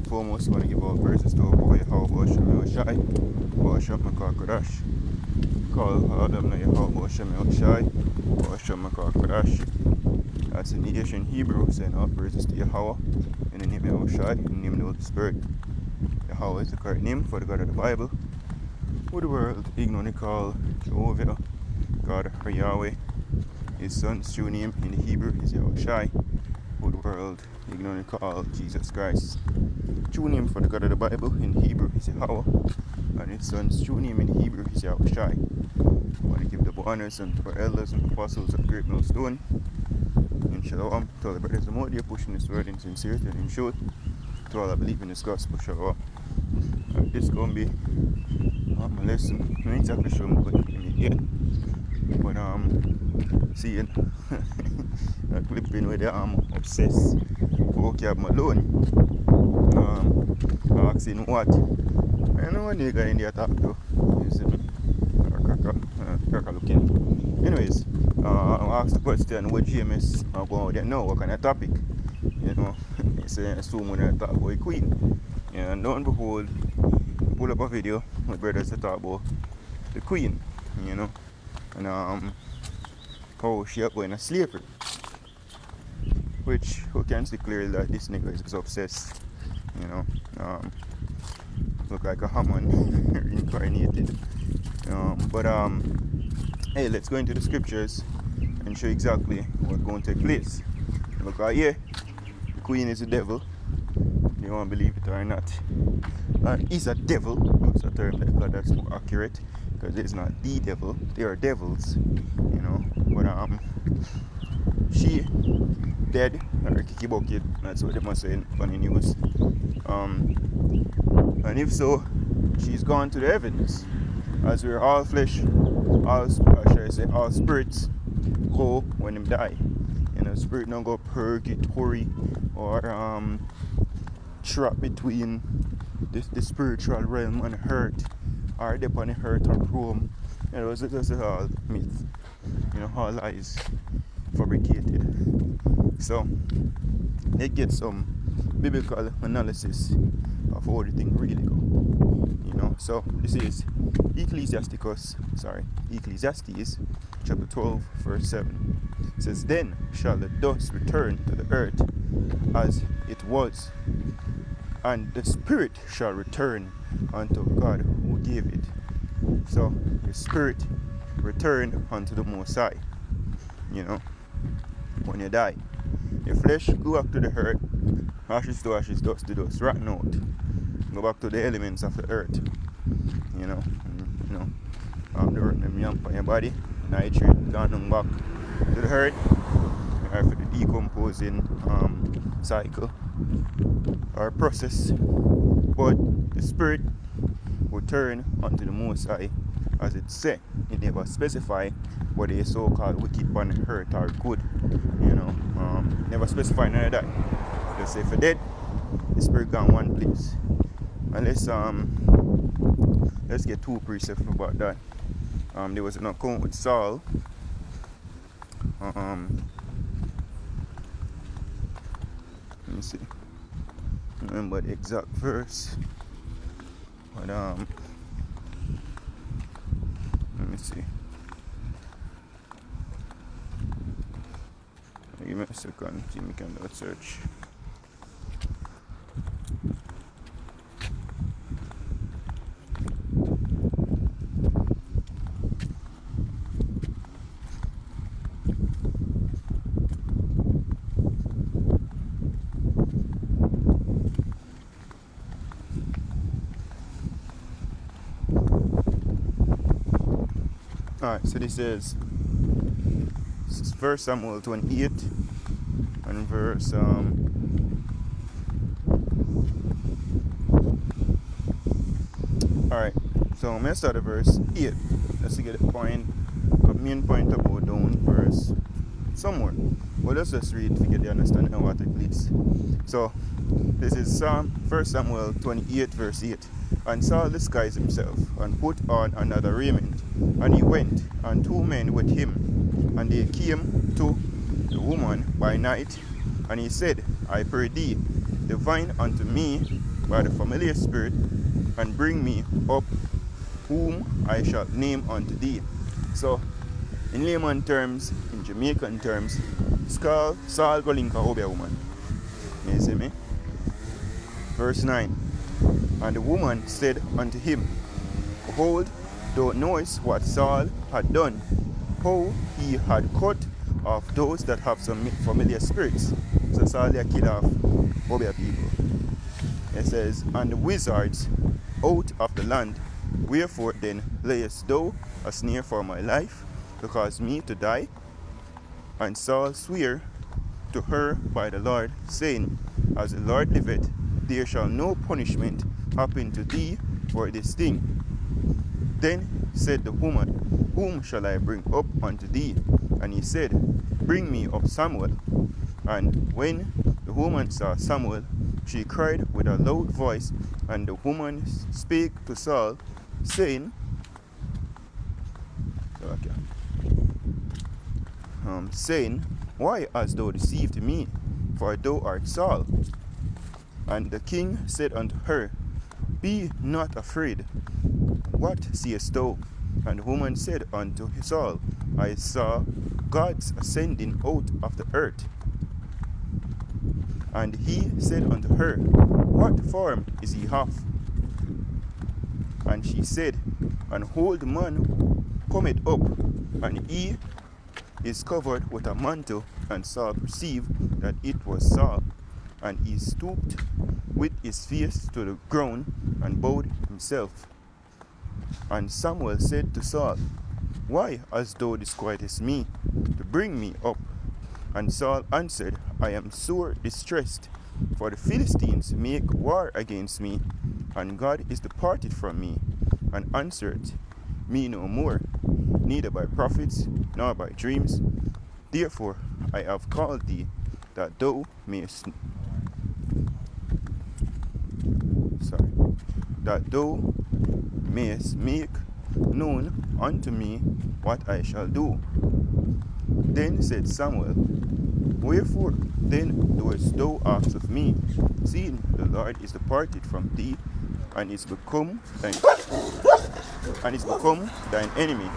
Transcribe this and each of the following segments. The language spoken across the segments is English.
foremost, I want to give all praises to our boy Yahweh Shem Shai, Hashem Kodash. Call Adam Yahweh Shem Shai, Hashem Kodash. That's in the ancient Hebrew, saying all praises to Yahweh in the name of Shai, in the name of the Holy Spirit. Yahweh is the correct name for the God of the Bible, who the world ignorantly call Jehovah, God or Yahweh. His son's true name in the Hebrew is Yahushai, who the world ignorantly call Jesus Christ. True name for the God of the Bible in Hebrew is Yahweh, and his son's true name in Hebrew is Yahushai. I want to give the honors unto our elders and apostles of Great Millstone. In Shalom, to all the brothers and more, pushing this word in sincerity and in truth. To all that believe in this gospel, Shalom. This is going to be my lesson. I'm not exactly sure I'm going to do it yet, but seeing that clipping where they obsessed vocab Malone, asking what, I know what they got in the attack though. You see me? Cracker looking. Anyways, I asked the question what GMS are going to know, what kind of topic. You know, they say assume when I talk about a queen. And lo and behold, pull up a video my brothers talk about the queen, you know, and how she up going to slavery. Which we can see clearly that this nigga is obsessed, you know. Look like a Haman reincarnated. But hey, let's go into the scriptures and show exactly what's going to take place. Because yeah, the queen is the devil. You want to believe it or not. Is a devil. That's a term that's more accurate, because it's not the devil. They are devils, you know. But she dead, or Kiki Bucket. That's what they must say on the news. And if so, she's gone to the heavens, as we're all flesh, all spirits go when them die. You know, spirit don't go purgatory or trap between the spiritual realm and earth, or they upon the earth or Rome. You know, it's all myth. You know, all lies fabricated. So they get some biblical analysis of how the thing really go. You know, so this is Ecclesiastes chapter 12 verse 7. It says, then shall the dust return to the earth as it was, and the spirit shall return unto God who gave it. So the spirit return unto the Most High. You know, when you die, your flesh go back to the earth, ashes to ashes, dust to dust, rotten out, go back to the elements of the earth. You know, the earth them yamp on your body, nitrate gone back to the earth, or for the decomposing cycle or process. But the spirit will turn unto the Most High, as it said. It never specify whether it's so-called wicked on the earth or good. You know, never specify none of that. Just say for dead, the spirit gone one place. And let's get two precepts about that. There was an account with Saul. Let me see. I don't remember the exact verse. But let me see. Give me a second, see if we can do a search. Alright, so this is 1 Samuel 28 and verse alright, so I'm gonna start at verse 8. Let's get the point, the main point about down verse somewhere. Well, let's just read to get the understanding of what it please. So this is 1 Samuel 28 verse 8. And Saul disguised himself and put on another raiment, and he went, and two men with him, and they came to the woman by night, and he said, I pray thee, divine unto me by the familiar spirit, and bring me up whom I shall name unto thee. So, in layman terms, in Jamaican terms, Saul go link a Obia woman. You see me? Verse 9. And the woman said unto him, Behold, thou knowest what Saul had done, how he had cut off those that have some familiar spirits. So Saul had killed off Obia people. It says, and the wizards out of the land. Wherefore then layest thou a snare for my life, to cause me to die? And Saul sware to her by the Lord, saying, As the Lord liveth, there shall no punishment happen to thee for this thing. Then said the woman, Whom shall I bring up unto thee? And he said, Bring me up Samuel. And when the woman saw Samuel, she cried with a loud voice, and the woman spake to Saul, saying, Why hast thou deceived me? For thou art Saul. And the king said unto her, Be not afraid. What seest thou? And the woman said unto Saul, I saw gods ascending out of the earth. And he said unto her, What form is he of? And she said, An old man cometh up, and he is covered with a mantle. And Saul perceived that it was Saul. And he stooped with his face to the ground and bowed himself. And Samuel said to Saul, Why hast thou disquieted me to bring me up? And Saul answered, I am sore distressed, for the Philistines make war against me, and God is departed from me, and answered me no more, neither by prophets nor by dreams. Therefore I have called thee, that thou mayest make known unto me what I shall do. Then said Samuel, Wherefore then doest thou ask of me, seeing the Lord is departed from thee, and is become thine enemy?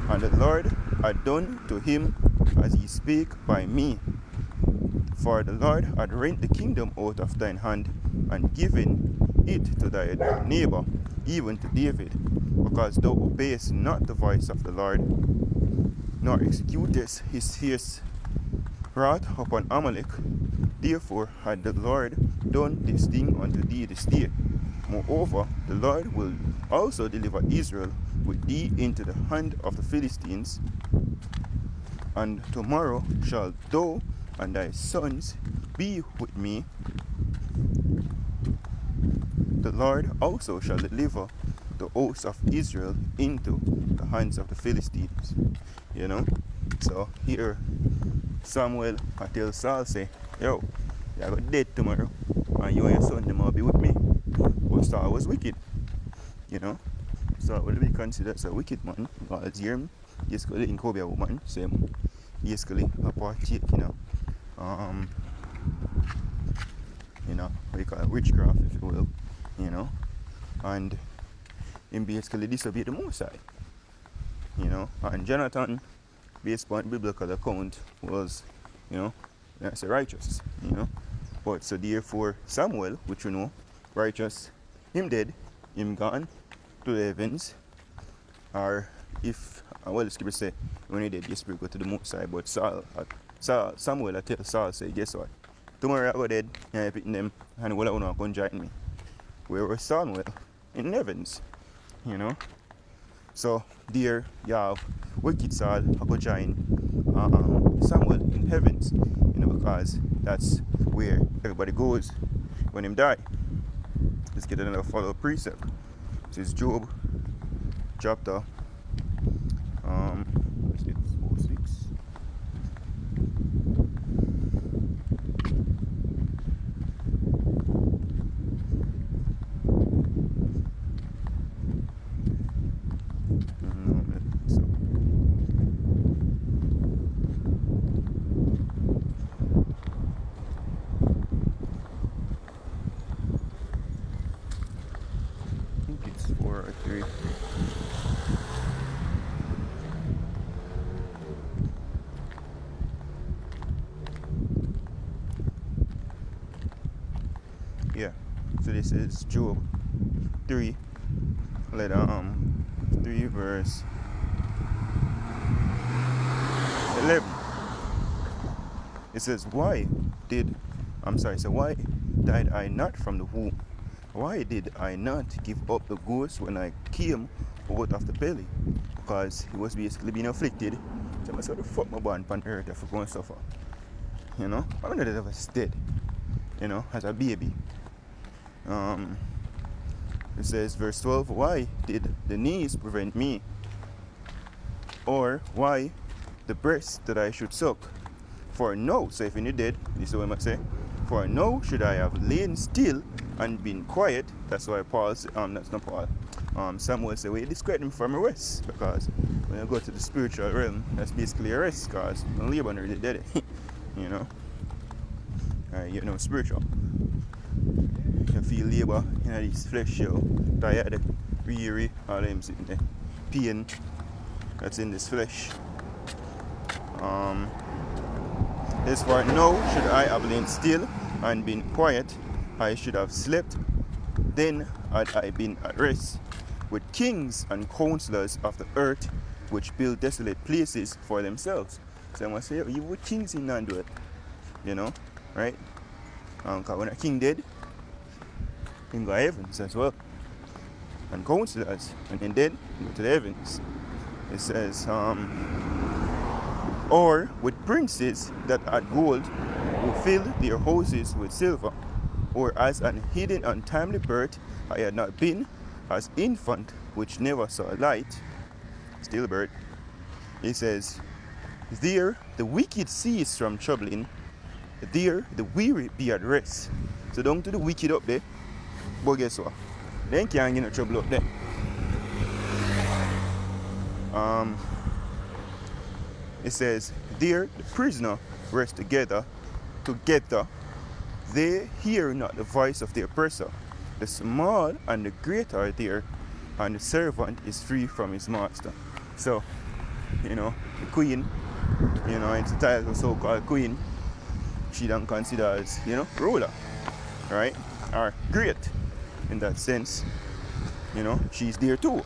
And the Lord had done to him as he spake by me. For the Lord had rent the kingdom out of thine hand, and given it to thy neighbor, even to David, because thou obeyest not the voice of the Lord, nor executest his fierce wrath upon Amalek. Therefore had the Lord done this thing unto thee this day. Moreover, the Lord will also deliver Israel with thee into the hand of the Philistines. And tomorrow shalt thou and thy sons be with me. The Lord also shall deliver the hosts of Israel into the hands of the Philistines. You know? So here Samuel I tell Saul say, Yo, you're going dead tomorrow, and you and your son them will be with me. But Saul was wicked. You know? Saul will be considered as a wicked man. Because here basically in Kobe woman, same basically a partake, what you call it, witchcraft, if you will, and him basically disobeyed the Most High, and Jonathan, based upon biblical account, was, that's righteous, but so therefore Samuel, which righteous, him dead, him gone to the heavens, or if, the scripture say, when he dead, the spirit go to the Most High, but Samuel, I tell Saul, say, guess what? Tomorrow I go dead, and I pick them, and all I want to join me. Where was Samuel? In heavens, So there you have wicked Saul, I go join Samuel in heavens, because that's where everybody goes when him die. Let's get another follow precept. This is Job chapter 6. Yeah. So this is Job 3, 3 verse 11. It says, why died I not from the womb? Why did I not give up the ghost when I came out of the belly? Because he was basically being afflicted. So I said, the fuck my born on earth if I go and suffer. You know? I mean, I was dead. You know, as a baby. It says, verse 12, why did the knees prevent me? Or why the breast that I should suck? For no, so if you're dead, this is what I must say. For no should I have lain still and been quiet. That's why Paul, that's not Paul. Samuel said, well, you discredit him from a rest. Because when you go to the spiritual realm, that's basically a rest. Because Laban already did it. You know? You know, spiritual. You feel labor in this flesh, you tired, weary, all them sitting there. Pain that's in this flesh. As for now, should I have lain still and been quiet, I should have slept, then had I been at rest, with kings and counselors of the earth, which build desolate places for themselves. So I must say, you would kings in and do it, you know, right? Because when a king dead, he go to heavens as well. And counselors, when they dead, go to the heavens. It says, or with princes that had gold, who filled their houses with silver, or as an hidden untimely birth I had not been, as infant which never saw light, stillbirth. It says, there the wicked cease from troubling, there the weary be at rest. So down to the wicked up there, but guess what? They can't get no trouble up there. It says, there the prisoner rest together. They hear not the voice of the oppressor. The small and the great are there, and the servant is free from his master. So, you know, the queen, you know, it's the title of so-called queen, she don't consider as, you know, ruler, right? Or great in that sense. You know, she's there too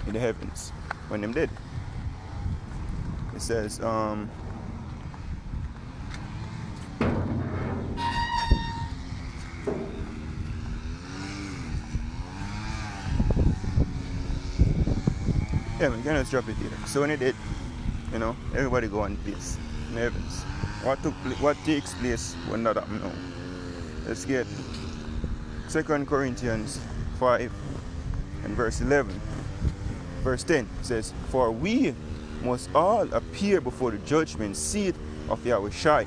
in the heavens when them dead. It says, yeah, we can just drop it here. So when it did, you know, everybody go on place in the heavens. What takes place when that happens now? Let's get 2 Corinthians 5 and verse 11. Verse 10 says, for we must all appear before the judgment seat of Yahushua,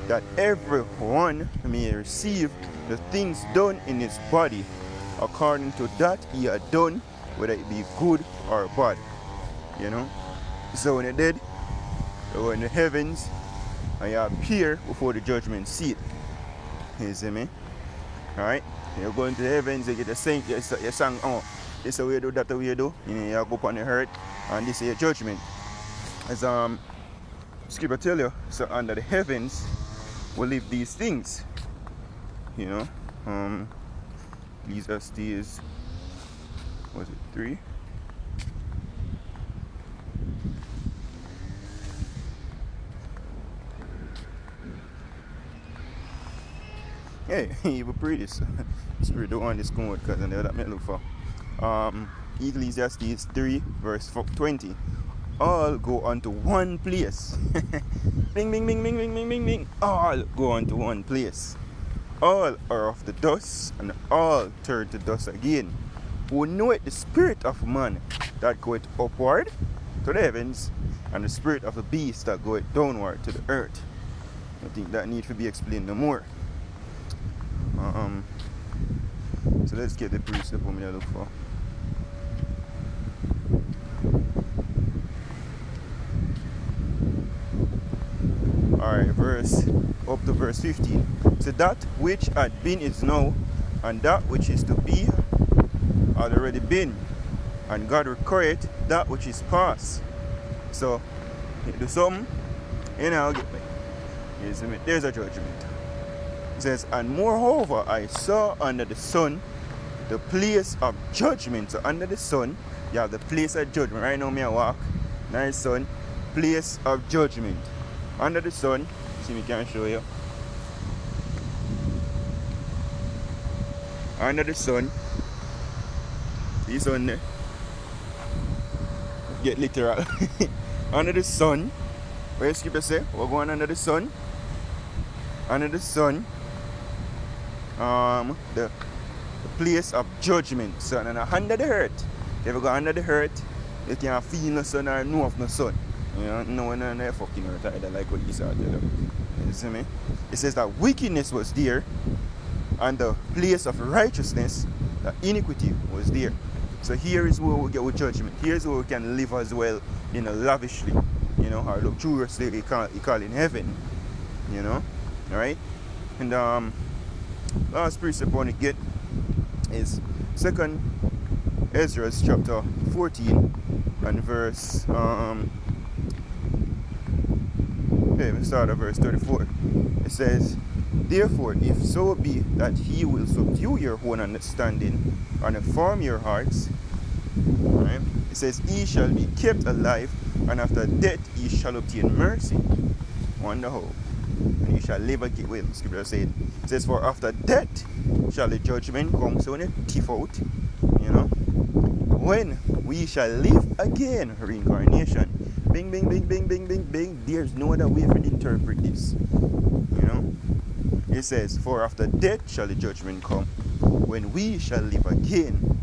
that everyone may receive the things done in his body according to that he had done, whether it be good or bad. You know? So when you're dead, you go in the heavens and you appear before the judgment seat. You see me? Alright? You go into the heavens, you get the saint, you sang, oh, this is the way you do, that the way you do. You know, you go up on the earth, and this is your judgment. As Scripture tell you, so under the heavens will live these things. You know? These are these, was it 3? Hey, you were pretty. Spirit don't want this going because I know that may look for. Ecclesiastes 3 verse 20. All go unto one place. Bing, bing, bing, bing, bing, bing, bing, bing. All go unto one place. All are of the dust, and all turn to dust again. Who know it, the spirit of man that goeth upward to the heavens, and the spirit of the beast that goeth downward to the earth. I think that need to be explained no more. So let's get the precept what I look for. Alright, up to verse 15. So that which had been is now, and that which is to be had already been, and God required that which is past. So you do something, you know, get me. There's a judgment. It says, and moreover, I saw under the sun the place of judgment. So under the sun, you have the place of judgment. Right now, me I walk. Nice sun, place of judgment. Under the sun, see me can show you. Under the sun, the sun there. Get literal. Under the sun, where skipper say, we're going under the sun. Under the sun, the place of judgment. So under the earth, if you go under the earth, you can't feel no sun or know of no sun. You know, no one on the fucking earth either, like what Esau tell you. You see me? It says that wickedness was there, and the place of righteousness, the iniquity was there. So here is where we get with judgment. Here's where we can live as well, you know, lavishly, you know, or luxuriously, you call in heaven, you know, all right? And last precept I want to get is 2 Ezra chapter 14 and verse we start at verse 34. It says, therefore, if so be that he will subdue your own understanding and inform your hearts, right? It says, he shall be kept alive, and after death he shall obtain mercy. Wonder how. And he shall live again. Wait, the scripture said. It says, for after death shall the judgment come. So when you tiff out, you know, when we shall live again, reincarnation. Bing, bing, bing, bing, bing, bing, bing. There's no other way for to interpret this. You know? It says, for after death shall the judgment come, when we shall live again.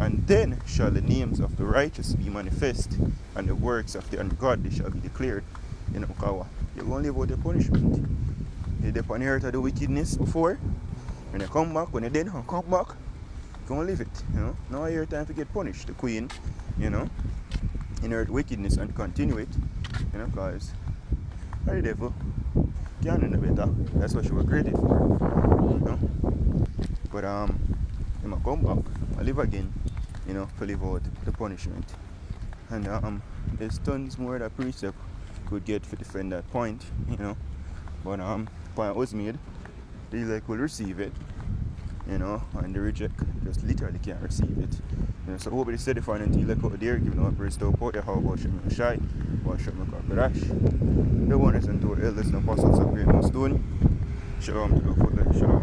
And then shall the names of the righteous be manifest, and the works of the ungodly shall be declared. You know, Kawa, you're going to live out the punishment. You did on the earth of the wickedness before. When you come back, when you're dead, you come back, you're going to live it. You know, now your time to get punished. The queen, you know, inherit wickedness and continue it. You know, because the devil can't do better. That's what she was created for. You know. But you might come back, I live again, you know, to live out the punishment. And there's tons more that precept could get to defend that point, you know. But point was made, the elect will receive it, you know, and the reject just literally can't receive it. You know, so hope it's edifying until you elect out there, giving up praise to out there, how about Shem Shai, about Shem Kakarash, the one is unto elders and apostles of Great Stone. Shalom to the Father, shalom.